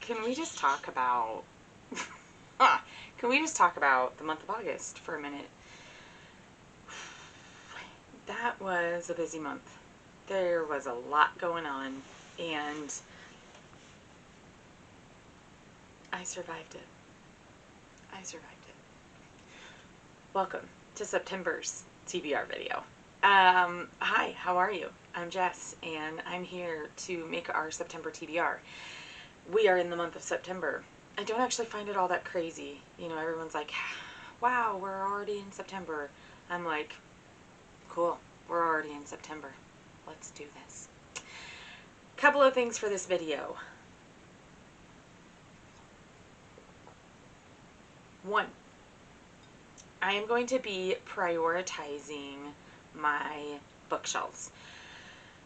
Can we just talk about can we just talk about the month of August for a minute? That was a busy month. There was a lot going on, and I survived it. Welcome to September's TBR video. Hi, how are you? I'm Jess, and I'm here to make our September TBR. We are in the month of September. I don't actually find it all that crazy. You know, everyone's like, wow, we're already in September. I'm like, cool, we're already in September. Let's do this. Couple of things for this video. One, I am going to be prioritizing my bookshelves.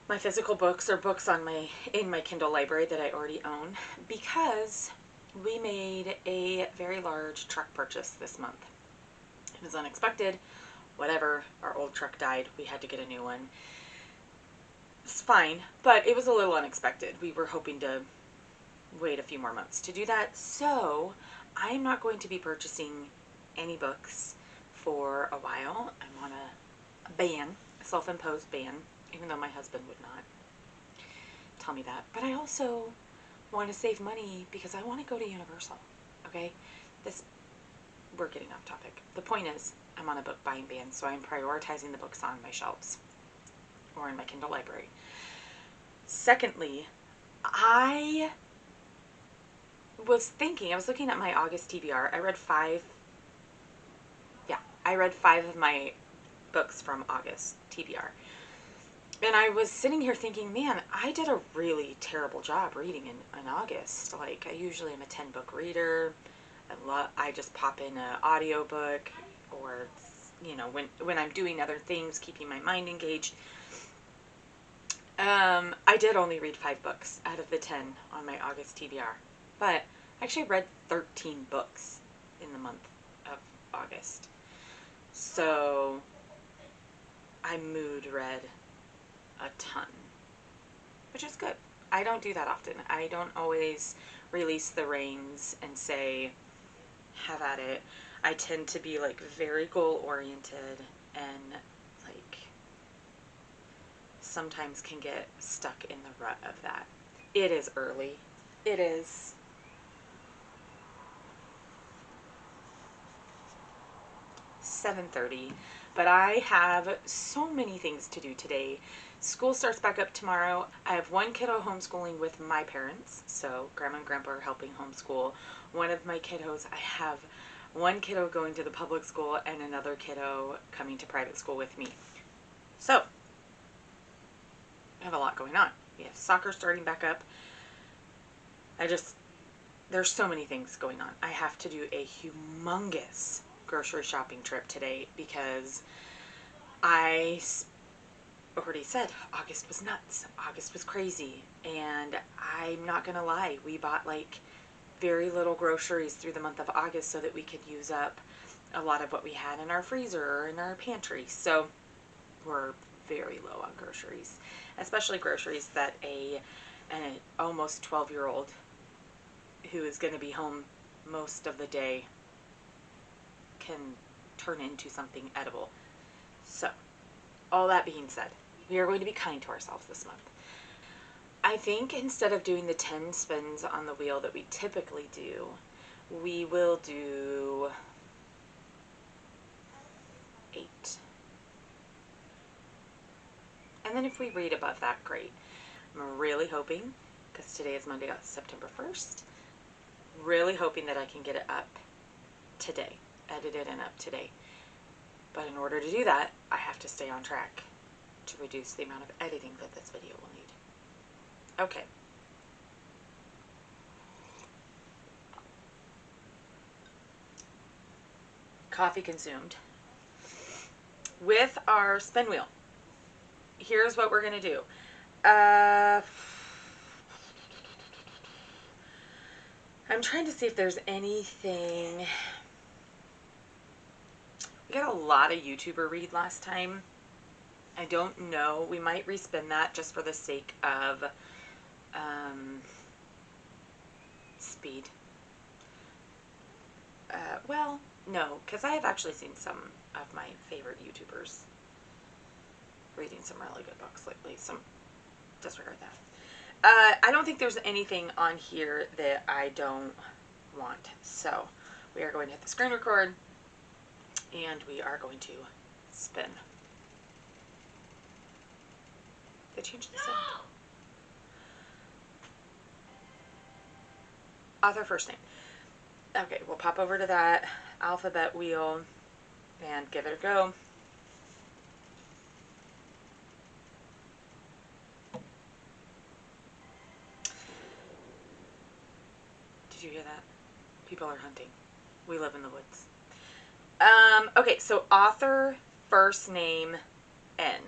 My physical books are books in my Kindle library that I already own, because we made a very large truck purchase this month. It was unexpected. Whatever, our old truck died. We had to get a new one. It's fine, but it was a little unexpected. We were hoping to wait a few more months to do that. So I'm not going to be purchasing any books for a while. I'm on a ban, a self-imposed ban, even though my husband would not tell me that. But I also want to save money because I want to go to Universal. Okay? We're getting off topic. The point is, I'm on a book buying ban, so I'm prioritizing the books on my shelves or in my Kindle library. Secondly, I was looking at my August TBR. I read five of my books from August TBR. And I was sitting here thinking, man, I did a really terrible job reading in August. Like, I usually am a 10-book reader. I just pop in an audiobook, or, you know, when I'm doing other things, keeping my mind engaged. I did only read 5 books out of the 10 on my August TBR. But I actually read 13 books in the month of August. So I mood read a ton, which is good. I don't do that often. I don't always release the reins and say, have at it. I tend to be like very goal oriented, and like sometimes can get stuck in the rut of that. It is early. It is 7:30, but I have so many things to do today. School starts back up tomorrow. I have one kiddo homeschooling with my parents, so grandma and grandpa are helping homeschool one of my kiddos. I have one kiddo going to the public school and another kiddo coming to private school with me. So I have a lot going on. We have soccer starting back up. There's so many things going on. I have to do a humongous grocery shopping trip today because I already said August was nuts. August was crazy. And I'm not gonna lie, we bought like very little groceries through the month of August so that we could use up a lot of what we had in our freezer or in our pantry. So we're very low on groceries, especially groceries that an almost 12-year-old who is going to be home most of the day can turn into something edible. So, all that being said, we are going to be kind to ourselves this month. I think instead of doing the 10 spins on the wheel that we typically do, we will do 8. And then if we read above that, great. I'm really hoping, because today is Monday, September 1st, really hoping that I can get it up today, edited and up today. But in order to do that, I have to stay on track to reduce the amount of editing that this video will need. Okay. Coffee consumed. With our spin wheel, here's what we're going to do. I'm trying to see if there's anything. We got a lot of YouTuber read last time. I don't know. We might respin that just for the sake of speed. Well, no, because I have actually seen some of my favorite YouTubers reading some really good books lately, so disregard that. I don't think there's anything on here that I don't want, so we are going to hit the screen record, and we are going to spin. They changed the sound. Author first name. Okay, we'll pop over to that alphabet wheel and give it a go. Did you hear that? People are hunting. We live in the woods. Okay, so author first name N.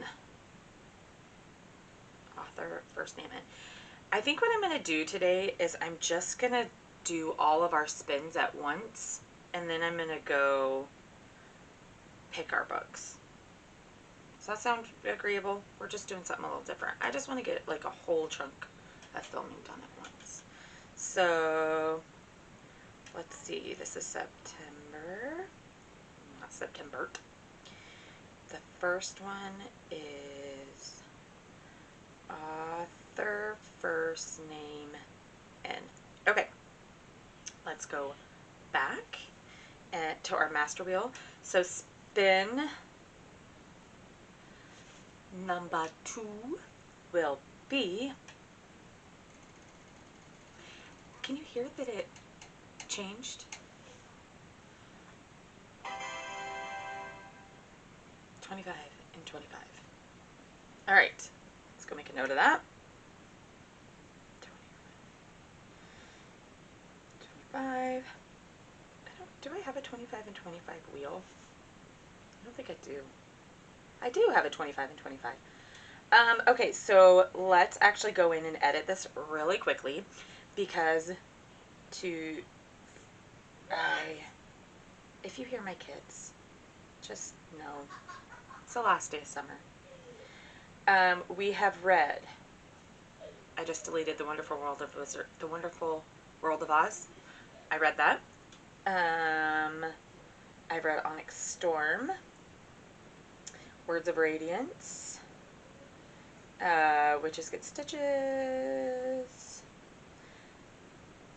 Author first name N. I think what I'm going to do today is I'm just going to do all of our spins at once, and then I'm going to go pick our books. Does that sound agreeable? We're just doing something a little different. I just want to get like a whole chunk of filming done at once. So let's see, this is September, not September. The first one is author first name N. Okay, let's go back to our master wheel. So spin number 2 will be, can you hear that it changed? 25 and 25. All right, let's go make a note of that. 25. Do I have a 25 and 25 wheel? I don't think I do. I do have a 25 and 25. Okay, so let's actually go in and edit this really quickly, because if you hear my kids, just know it's the last day of summer. We have read, I just deleted The Wonderful World of Oz. I read that. I've read Onyx Storm, Words of Radiance, Witches Get Stitches,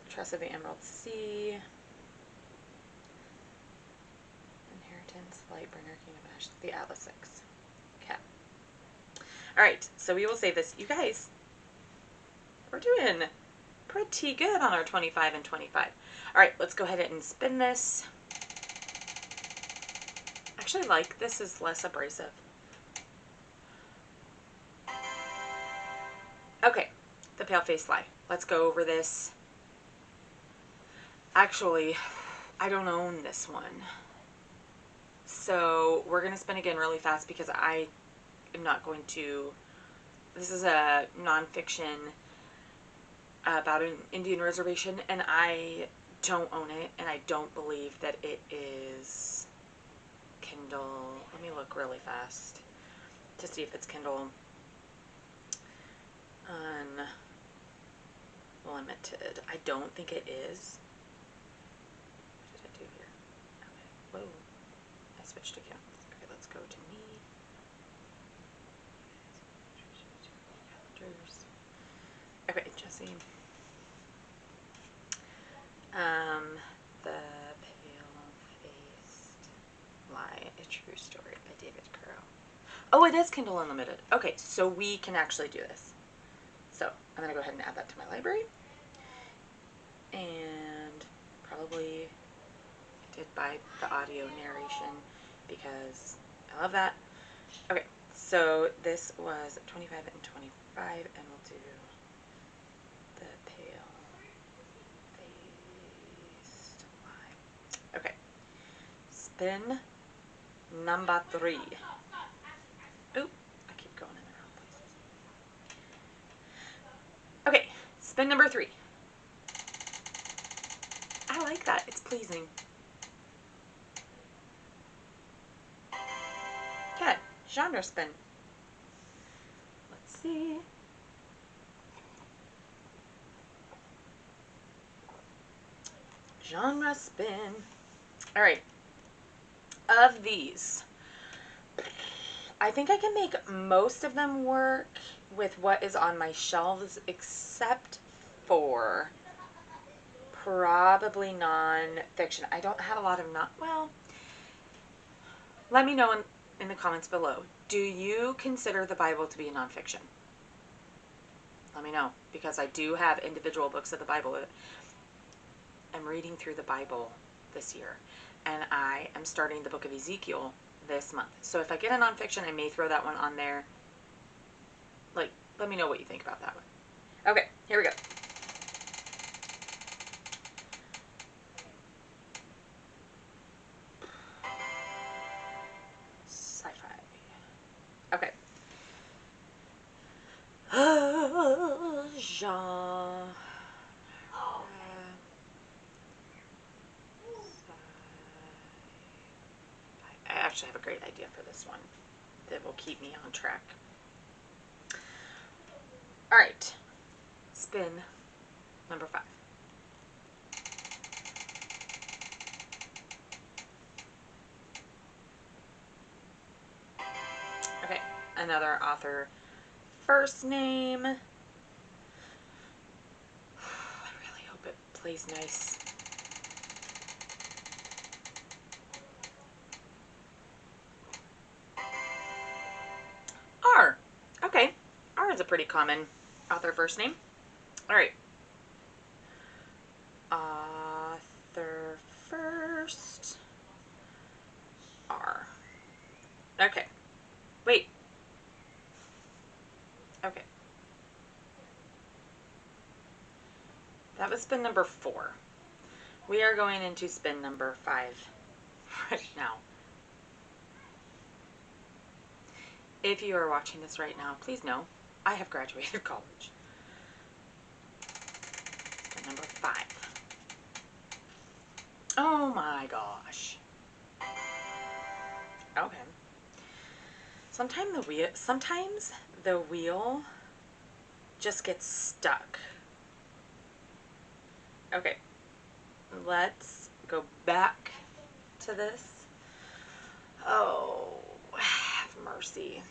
Tress of the Emerald Sea, Inheritance, Lightbringer, King of Ash, the Atlas Six. Okay. Alright, so we will save this. You guys, we're doing pretty good on our 25 and 25. Alright, let's go ahead and spin this. Actually, like this is less abrasive. Okay, The Pale-Faced Lie. Let's go over this. Actually, I don't own this one. So we're going to spin again really fast because I am not going to... This is a nonfiction about an Indian reservation, and I don't own it, and I don't believe that it is Kindle. Let me look really fast to see if it's Kindle Unlimited. I don't think it is. What did I do here? Okay. Whoa. I switched accounts. Okay, let's go to me. Okay, Jesse. The Pale-Faced Lie, A True Story by David Currow. Oh, it is Kindle Unlimited. Okay, so we can actually do this. So I'm going to go ahead and add that to my library. And probably did buy the audio narration because I love that. Okay, so this was 25 and 25, and we'll do The Pale-Faced Lie. Okay, spin number 3. Oop, I keep going in the wrong places. Okay, spin number 3. I like that, it's pleasing. Okay, genre spin. Let's see. Genre spin. All right. Of these, I think I can make most of them work with what is on my shelves, except for probably non-fiction. I don't have a lot of well, let me know in the comments below. Do you consider the Bible to be a nonfiction? Let me know, because I do have individual books of the Bible. I'm reading through the Bible this year, and I am starting the book of Ezekiel this month. So if I get a nonfiction, I may throw that one on there. Like, let me know what you think about that one. Okay, here we go. Sci-fi. Okay. Genre. I actually have a great idea for this one that will keep me on track. All right. Spin number 5. Okay, another author first name. I really hope it plays nice. R. Okay, R is a pretty common author first name. All right. Author first. R. Okay. Wait. Okay. That was spin number 4. We are going into spin number 5 right now. If you are watching this right now, please know I have graduated college. Spin number 5. Oh my gosh. Okay. Sometimes the wheel just gets stuck. Okay. Let's go back to this. Oh, have mercy.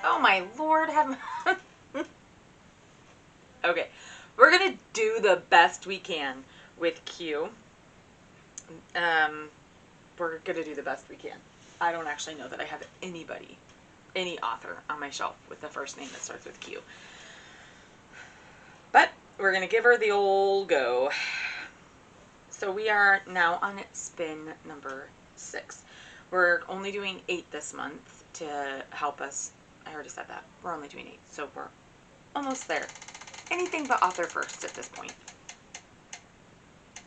Oh my Lord, have Okay. We're going to do the best we can with Q. We're going to do the best we can. I don't actually know that I have any author on my shelf with the first name that starts with Q. But we're going to give her the old go. So we are now on spin number 6. We're only doing 8 this month to help us. I already said that. We're only doing 8, so we're almost there. Anything but author first at this point.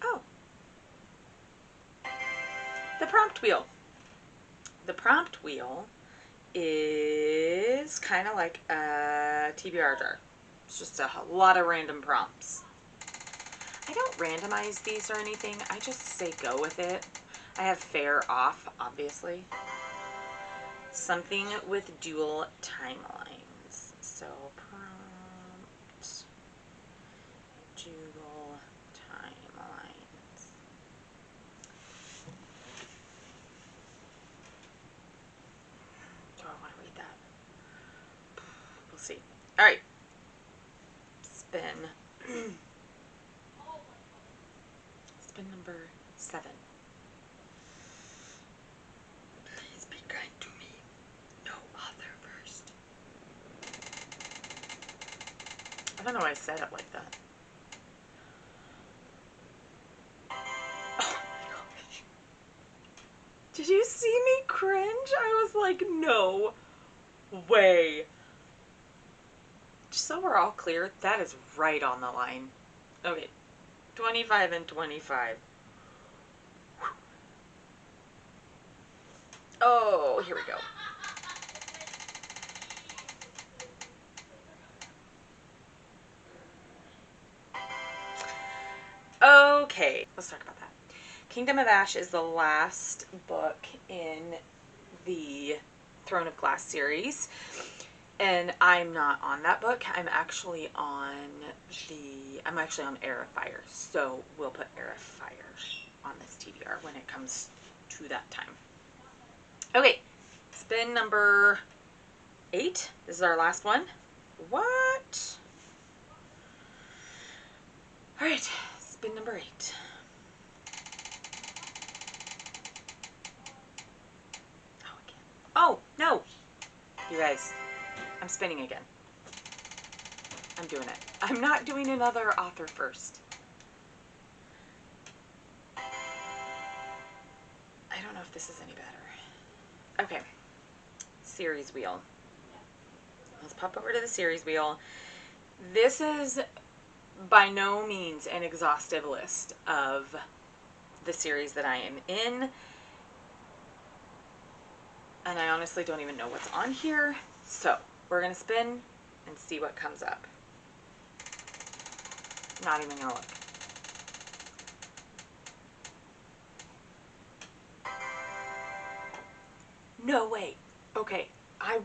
Oh. The prompt wheel. The prompt wheel is kind of like a TBR jar. It's just a lot of random prompts. I don't randomize these or anything. I just say go with it. I have fair off, obviously. Something with dual timelines. So prompt, dual timelines. Do I want to read that? We'll see. All right. Spin. Spin number 7. Please be kind to me. No author first. I don't know why I said it like that. Oh my gosh. Did you see me cringe? I was like, no way. Just so we're all clear, that is right on the line. Okay, 25 and 25. Oh, here we go. Okay, let's talk about that. Kingdom of Ash is the last book in the Throne of Glass series. And I'm not on that book. I'm actually on Heir of Fire. So we'll put Heir of Fire on this TBR when it comes to that time. Okay, spin number 8. This is our last one. What? All right, spin number 8. Oh, again. Oh, no. You guys, I'm spinning again. I'm doing it. I'm not doing another author first. I don't know if this is any better. Okay. Series wheel. Let's pop over to the series wheel. This is by no means an exhaustive list of the series that I am in. And I honestly don't even know what's on here. So we're going to spin and see what comes up. Not even going to look. No way. Okay. I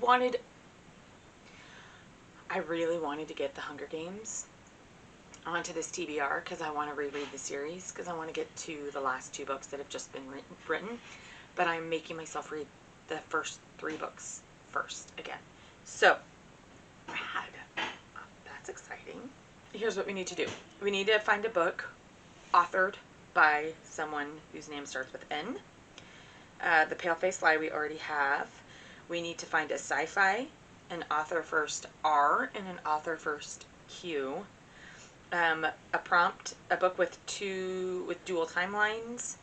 really wanted to get The Hunger Games onto this TBR because I want to reread the series because I want to get to the last 2 books that have just been written. But I'm making myself read the first 3 books first again. So, that's exciting. Here's what we need to do. We need to find a book authored by someone whose name starts with N. The Pale-Faced Lie we already have. We need to find a sci-fi, an author first R, and an author first Q. A prompt, a book with dual timelines,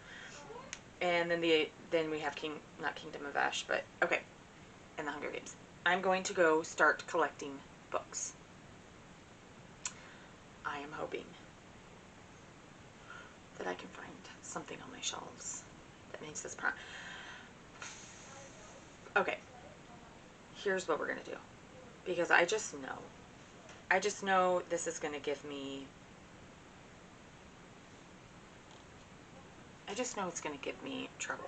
and then we have not Kingdom of Ash, but okay, and The Hunger Games. I'm going to go start collecting books. I am hoping that I can find something on my shelves that makes this prompt. Okay, here's what we're gonna do, because I just know this is gonna give me. I just know it's going to give me trouble.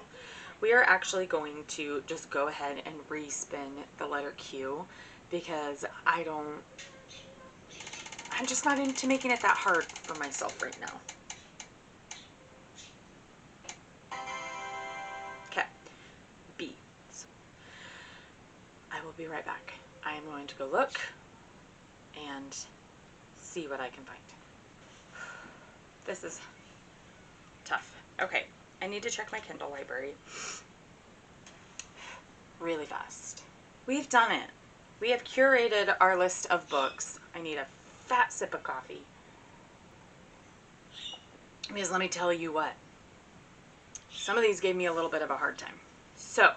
We are actually going to just go ahead and re-spin the letter Q because I'm just not into making it that hard for myself right now. Okay, B. So I will be right back. I am going to go look and see what I can find. This is tough. Okay, I need to check my Kindle library really fast. We've done it. We have curated our list of books. I need a fat sip of coffee. Because let me tell you what, some of these gave me a little bit of a hard time. So,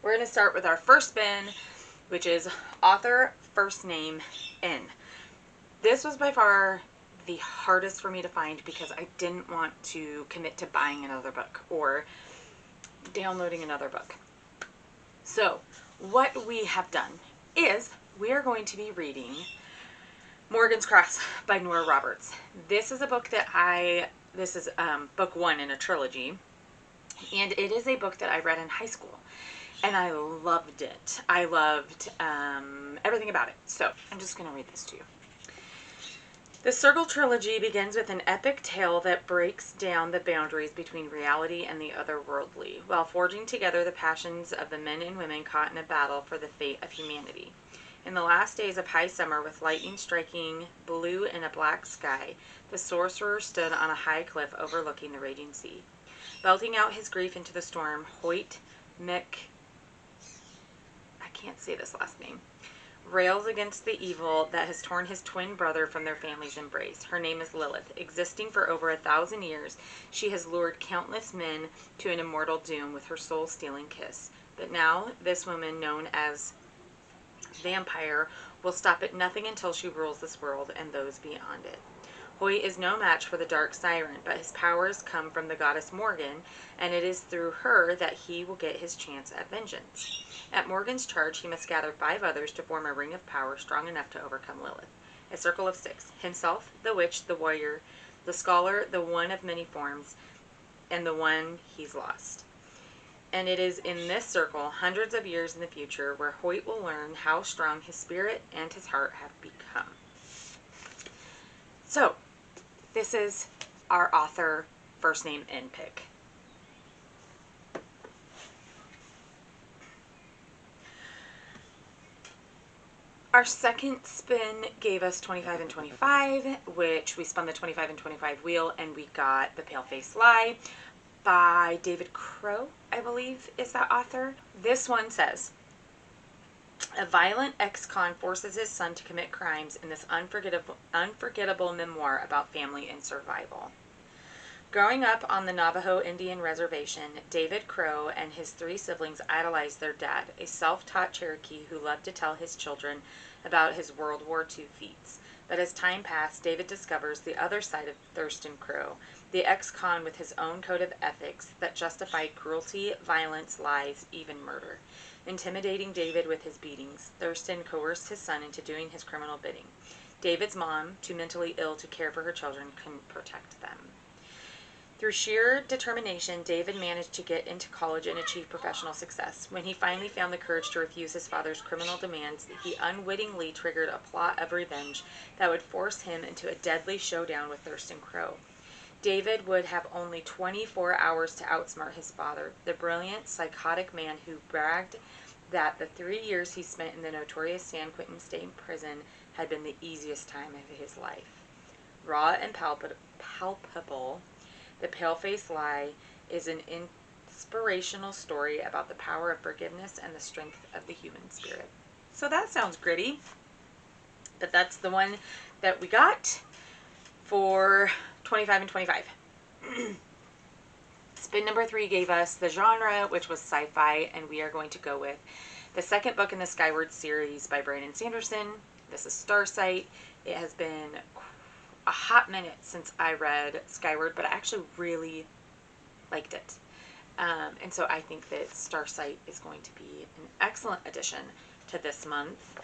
we're going to start with our first spin, which is author first name N. This was by far the hardest for me to find because I didn't want to commit to buying another book or downloading another book. So, what we have done is we are going to be reading Morgan's Cross by Nora Roberts. This is a book that this is book 1 in a trilogy, and it is a book that I read in high school, and I loved it. I loved everything about it. So, I'm just going to read this to you. The Circle trilogy begins with an epic tale that breaks down the boundaries between reality and the otherworldly, while forging together the passions of the men and women caught in a battle for the fate of humanity. In the last days of high summer, with lightning striking blue in a black sky, the sorcerer stood on a high cliff overlooking the raging sea. Belting out his grief into the storm, Hoyt I can't say this last name, rails against the evil that has torn his twin brother from their family's embrace. Her name is Lilith. Existing for over 1,000 years, she has lured countless men to an immortal doom with her soul-stealing kiss. But now, this woman, known as Vampire, will stop at nothing until she rules this world and those beyond it. Hoyt is no match for the dark siren, but his powers come from the goddess Morgan, and it is through her that he will get his chance at vengeance. At Morgan's charge, he must gather 5 others to form a ring of power strong enough to overcome Lilith. A circle of 6. Himself, the witch, the warrior, the scholar, the one of many forms, and the one he's lost. and it is in this circle, hundreds of years in the future, where Hoyt will learn how strong his spirit and his heart have become. So, this is our author first name and pick. Our second spin gave us 25 and 25, which we spun the 25 and 25 wheel, and we got The Pale-Faced Lie by David Crow, I believe is that author. This one says, a violent ex-con forces his son to commit crimes in this unforgettable memoir about family and survival. Growing up on the Navajo Indian Reservation, David Crow and his 3 siblings idolized their dad, a self-taught Cherokee who loved to tell his children about his World War II feats. But as time passed, David discovers the other side of Thurston Crow, the ex-con with his own code of ethics that justified cruelty, violence, lies, even murder. Intimidating David with his beatings, Thurston coerced his son into doing his criminal bidding. David's mom, too mentally ill to care for her children, couldn't protect them. Through sheer determination, David managed to get into college and achieve professional success. When he finally found the courage to refuse his father's criminal demands, he unwittingly triggered a plot of revenge that would force him into a deadly showdown with Thurston Crow. David would have only 24 hours to outsmart his father, the brilliant, psychotic man who bragged that the 3 years he spent in the notorious San Quentin State Prison had been the easiest time of his life. Raw and palpable, The Pale-Faced Lie is an inspirational story about the power of forgiveness and the strength of the human spirit. So that sounds gritty, but that's the one that we got for 25 and 25. Spin number 3 gave us the genre, which was sci-fi, and we are going to go with the second book in the Skyward series by Brandon Sanderson. This is Starsight. It has been a hot minute since I read Skyward, but I actually really liked it. And so I think that Starsight is going to be an excellent addition to this month.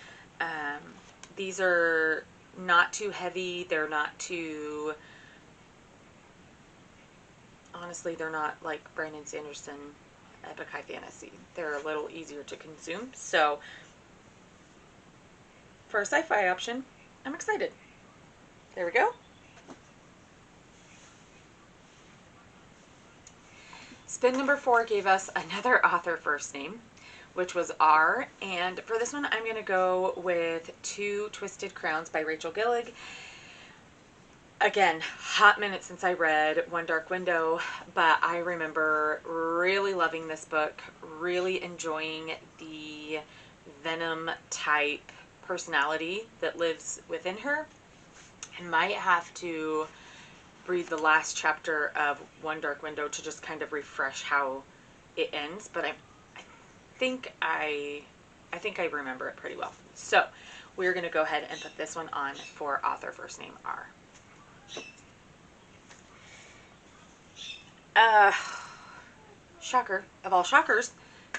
These are not too heavy. They're not too... Honestly, they're not like Brandon Sanderson epic high fantasy. They're a little easier to consume. So for a sci-fi option, I'm excited. There we go. Spin number 4 gave us another author first name, which was R. And for this one, I'm going to go with Two Twisted Crowns by Rachel Gillig. Again, hot minute since I read One Dark Window, but I remember really loving this book, really enjoying the Venom type personality that lives within her. I might have to read the last chapter of One Dark Window to just kind of refresh how it ends, but I think I remember it pretty well. So we're going to go ahead and put this one on for author first name R. Shocker of all shockers,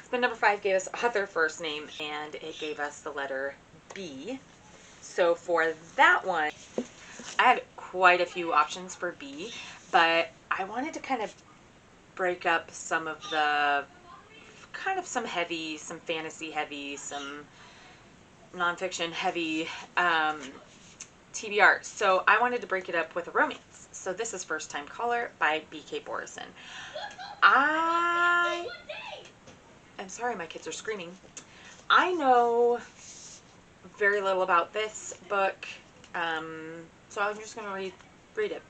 spin number 5 gave us author first name, and it gave us the letter B. So for that one, I had quite a few options for B, but I wanted to kind of break up some of the some heavy, some fantasy heavy, some nonfiction heavy TBR. So I wanted to break it up with a romance. So this is First Time Caller by B.K. Borison. I'm sorry, my kids are screaming. I know very little about this book, so I'm just going to read it.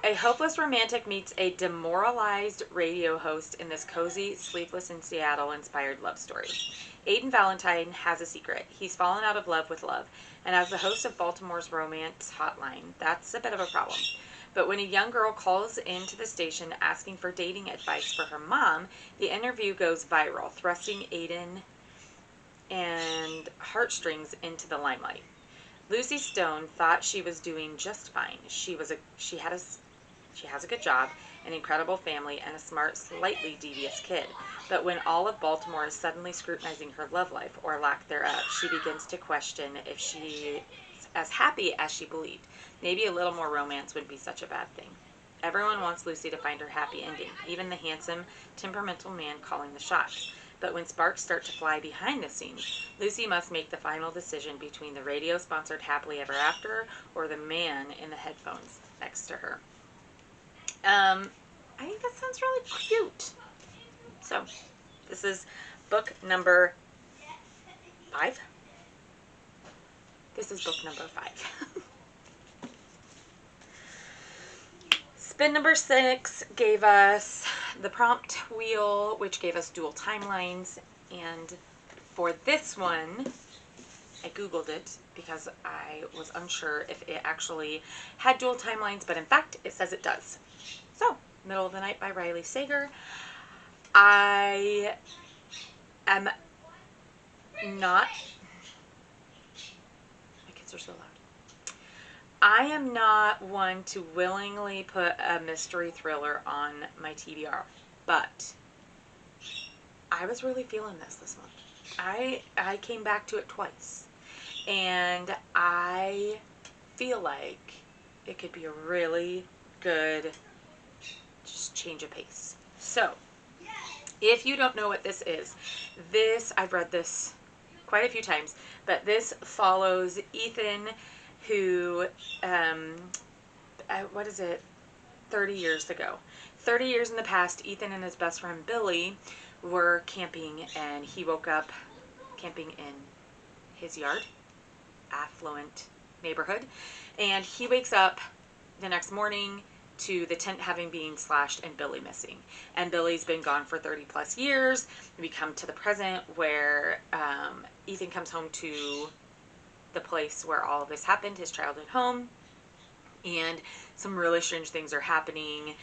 A hopeless romantic meets a demoralized radio host in this cozy, Sleepless in Seattle inspired love story. Aiden Valentine has a secret. He's fallen out of love with love, and as the host of Baltimore's romance hotline, that's a bit of a problem. But when a young girl calls into the station asking for dating advice for her mom, the interview goes viral, thrusting Aiden and heartstrings into the limelight. Lucy Stone thought she was doing just fine. She has a good job, an incredible family, and a smart, slightly devious kid. But when all of Baltimore is suddenly scrutinizing her love life, or lack thereof, she begins to question if she's as happy as she believed. Maybe a little more romance wouldn't be such a bad thing. Everyone wants Lucy to find her happy ending, even the handsome, temperamental man calling the shots. But when sparks start to fly behind the scenes, Lucy must make the final decision between the radio-sponsored Happily Ever After or the man in the headphones next to her. I think that sounds really cute. So, this is book number 5. This is book number 5. Spin number 6 gave us the prompt wheel, which gave us dual timelines. And for this one, I Googled it because I was unsure if it actually had dual timelines, but in fact, it says it does. So, Middle of the Night by Riley Sager. I am not... My kids are so loud. I am not one to willingly put a mystery thriller on my TBR, but I was really feeling this month. I came back to it twice, and I feel like it could be a really good just change of pace. So, if you don't know what this is, I've read this quite a few times, but this follows Ethan, who, 30 years ago. 30 years in the past, Ethan and his best friend Billy were camping, and he woke up camping in his yard, affluent neighborhood, and he wakes up the next morning to the tent having been slashed and Billy missing. And Billy's been gone for 30 plus years. We come to the present where Ethan comes home to the place where all of this happened, his childhood home, and some really strange things are happening,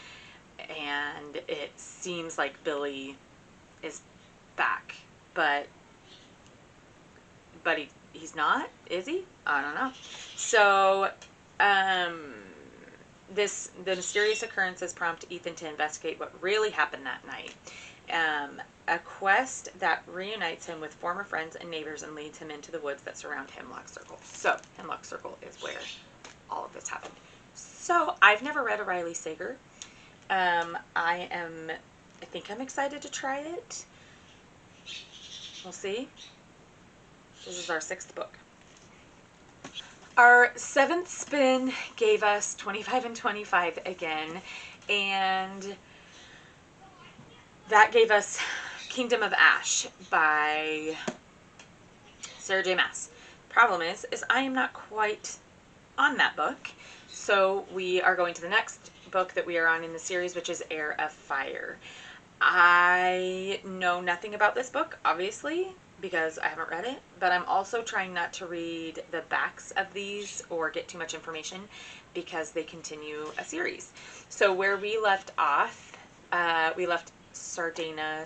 and it seems like Billy is back, but he's not, is he? I don't know. So the mysterious occurrences prompt Ethan to investigate what really happened that night. A quest that reunites him with former friends and neighbors and leads him into the woods that surround Hemlock Circle. So, Hemlock Circle is where all of this happened. So, I've never read a Riley Sager. I think I'm excited to try it. We'll see. This is our 6th book. Our 7th spin gave us 25 and 25 again, and that gave us Kingdom of Ash by Sarah J. Maas. Problem is I am not quite on that book, so we are going to the next book that we are on in the series, which is Heir of Fire. I know nothing about this book, obviously, because I haven't read it, but I'm also trying not to read the backs of these or get too much information because they continue a series. So where we left off, we left Selena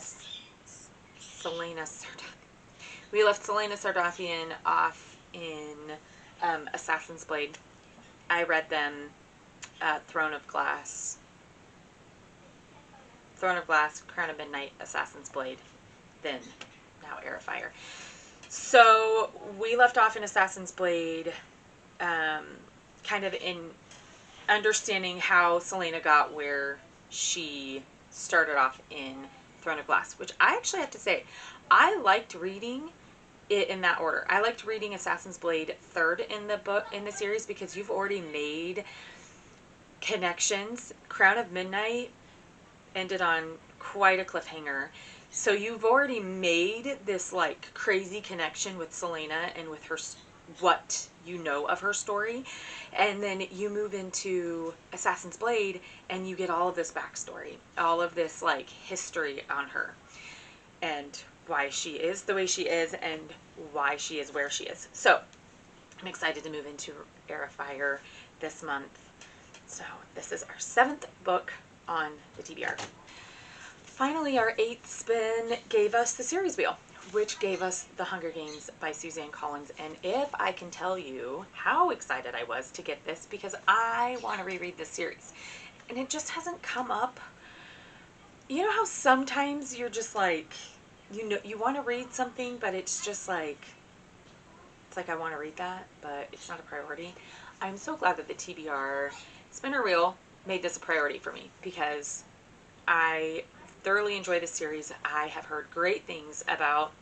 Sardothien off in Assassin's Blade. I read them Throne of Glass, Crown of Midnight, Assassin's Blade, then now Heir of Fire. So we left off in Assassin's Blade, kind of in understanding how Selena got where she started off in Throne of Glass, which I actually have to say, I liked reading it in that order. I liked reading Assassin's Blade 3rd in the book, in the series, because you've already made connections. Crown of Midnight ended on quite a cliffhanger. So you've already made this like crazy connection with Selena and with her, what you know of her story. And then you move into Assassin's Blade and you get all of this backstory, all of this like history on her and why she is the way she is and why she is where she is. So I'm excited to move into Heir of Fire this month. So this is our 7th book on the TBR. Finally, our 8th spin gave us the series wheel, which gave us The Hunger Games by Suzanne Collins. And if I can tell you how excited I was to get this, because I want to reread this series. And it just hasn't come up. You know how sometimes you're just like, you know, you want to read something, but it's just like, it's like I want to read that, but it's not a priority. I'm so glad that the TBR spinner wheel made this a priority for me because I thoroughly enjoy this series. I have heard great things about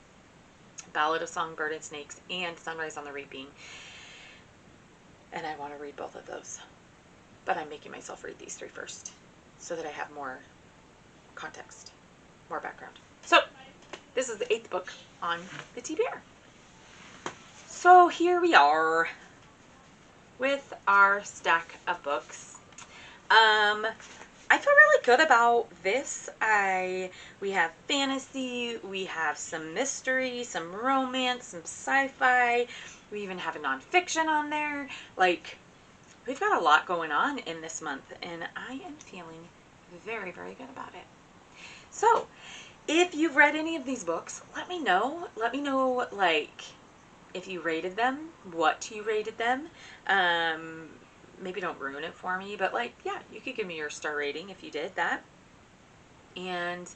Ballad of Songbird and Snakes and Sunrise on the Reaping, and I want to read both of those. But I'm making myself read these 3 first so that I have more context, more background. So this is the 8th book on the TBR. So here we are with our stack of books. I feel really good about this. We have fantasy, we have some mystery, some romance, some sci-fi. We even have a nonfiction on there. Like, we've got a lot going on in this month, and I am feeling very, very good about it. So, if you've read any of these books, let me know. Let me know, like, if you rated them, what you rated them. Maybe don't ruin it for me, but like, yeah, you could give me your star rating if you did that. And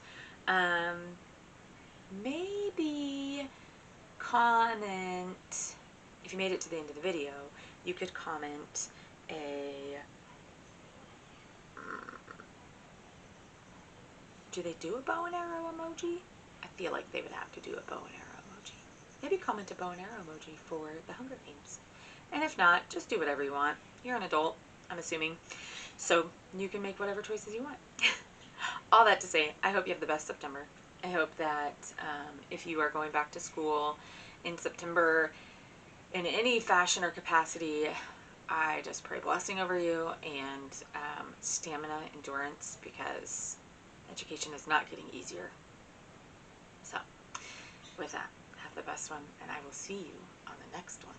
maybe comment, if you made it to the end of the video, you could comment a, do they do a bow and arrow emoji? I feel like they would have to do a bow and arrow emoji. Maybe comment a bow and arrow emoji for the Hunger Games. And if not, just do whatever you want. You're an adult, I'm assuming. So you can make whatever choices you want. All that to say, I hope you have the best September. I hope that if you are going back to school in September in any fashion or capacity, I just pray blessing over you and stamina, endurance, because education is not getting easier. So with that, have the best one, and I will see you on the next one.